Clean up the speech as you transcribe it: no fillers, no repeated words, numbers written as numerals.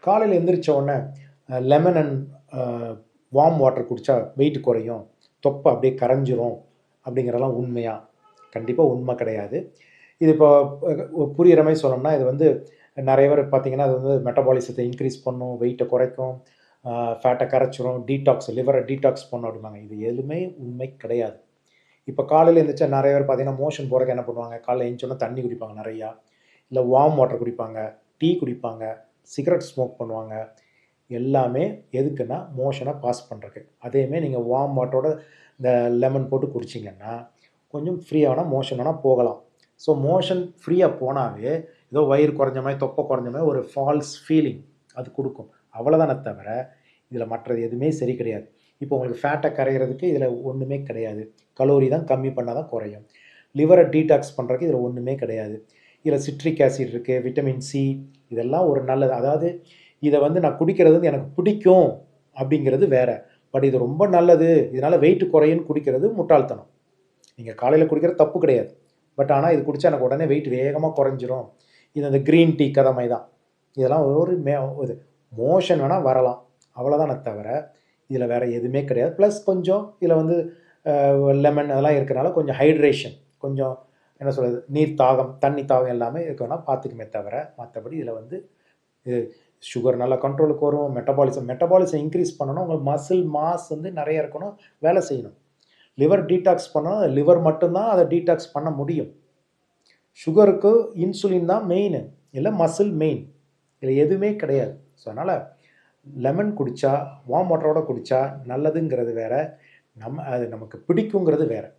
காலையில் எந்திரிச்ச உடனே லெமன் அண்ட் வார்ம் வாட்டர் குடித்தா வெயிட் குறையும், தொப்பை அப்படியே கரைஞ்சிரும் அப்படிங்கிறதெல்லாம் உண்மையா? கண்டிப்பாக உண்மை கிடையாது. இது இப்போ புரிகிற மாதிரி சொல்லணும்னா, இது வந்து நிறைய பேர் பார்த்தீங்கன்னா, அது வந்து மெட்டபாலிசத்தை இன்க்ரீஸ் பண்ணும், வெயிட்டை குறைக்கும், ஃபேட்டை கரைச்சிரும், டீடாக்ஸ் லிவரை டீடாக்ஸ் பண்ணும் அப்படிம்பாங்க. இது எதுவுமே உண்மை கிடையாது. இப்போ காலையில் எழுந்திரிச்சா நிறைய பேர் பார்த்தீங்கன்னா, மோஷன் போகிறதுக்கு என்ன பண்ணுவாங்க, காலைல எழுந்திரிச்சோன்னே தண்ணி குடிப்பாங்க நிறையா, இல்லை வார்ம் வாட்டர் குடிப்பாங்க, டீ குடிப்பாங்க, சிகரெட் ஸ்மோக் பண்ணுவாங்க. எல்லாமே எதுக்குன்னா மோஷனை பாஸ் பண்ணுறதுக்கு. அதேமாரி நீங்கள் வார்ம் வாட்டரோட இந்த லெமன் போட்டு குடிச்சிங்கன்னா கொஞ்சம் ஃப்ரீயான மோஷன் வேணால் போகலாம். ஸோ மோஷன் ஃப்ரீயாக போனாவே ஏதோ வயிறு குறைஞ்ச மாதிரி, தொப்பை குறைஞ்ச மாதிரி ஒரு ஃபால்ஸ் ஃபீலிங் அது கொடுக்கும். அவ்வளோதானே தவிர இதில் மற்றது எதுவுமே சரி கிடையாது. இப்போ உங்களுக்கு ஃபேட்டை கரைகிறதுக்கு இதில் ஒன்றுமே கிடையாது. கலோரி தான் கம்மி பண்ணால் தான் குறையும். லிவரை டீடாக்ஸ் பண்ணுறதுக்கு இதில் ஒன்றுமே கிடையாது. இதில் சிட்ரிக் ஆசிட் இருக்குது, விட்டமின் சி, இதெல்லாம் ஒரு நல்லது. அதாவது இதை வந்து நான் குடிக்கிறது வந்து எனக்கு பிடிக்கும் அப்படிங்கிறது வேறு. பட் இது ரொம்ப நல்லது, இதனால் வெயிட் குறையுன்னு குடிக்கிறது முட்டாள்தனம். நீங்கள் காலையில் குடிக்கிறது தப்பு கிடையாது. பட் ஆனால் இது குடித்தா எனக்கு உடனே வெயிட் வேகமாக குறைஞ்சிரும். இது அந்த க்ரீன் டீ கதை மாதிரி தான். இதெல்லாம் ஒரு இது மோஷன் வேணால் வரலாம், அவ்வளோதானே தவிர இதில் வேறு எதுவுமே கிடையாது. ப்ளஸ் கொஞ்சம் இதில் வந்து லெமன் அதெல்லாம் இருக்கிறனால கொஞ்சம் ஹைட்ரேஷன், கொஞ்சம் என்ன சொல்கிறது, நீர் தாகம், தண்ணி தாகம் எல்லாமே இருக்குன்னா பார்த்துக்குமே தவிர, மற்றபடி இதில் வந்து இது சுகர் நல்லா கண்ட்ரோலுக்கு வரும். மெட்டபாலிசம் இன்க்ரீஸ் பண்ணணும். உங்களுக்கு மசில் மாஸ் வந்து நிறைய இருக்கணும், வேலை செய்யணும். லிவர் டீடாக்ஸ் பண்ணால் லிவர் மட்டும்தான் அதை டீடாக்ஸ் பண்ண முடியும். சுகருக்கு இன்சுலின் தான் மெயின், இல்லை மசில் மெயின். இதில் எதுவுமே கிடையாது. ஸோ அதனால் லெமன் குடித்தா, வார்ம் வாட்டரோட குடித்தா நல்லதுங்கிறது வேறு, அது நமக்கு பிடிக்குங்கிறது வேறு.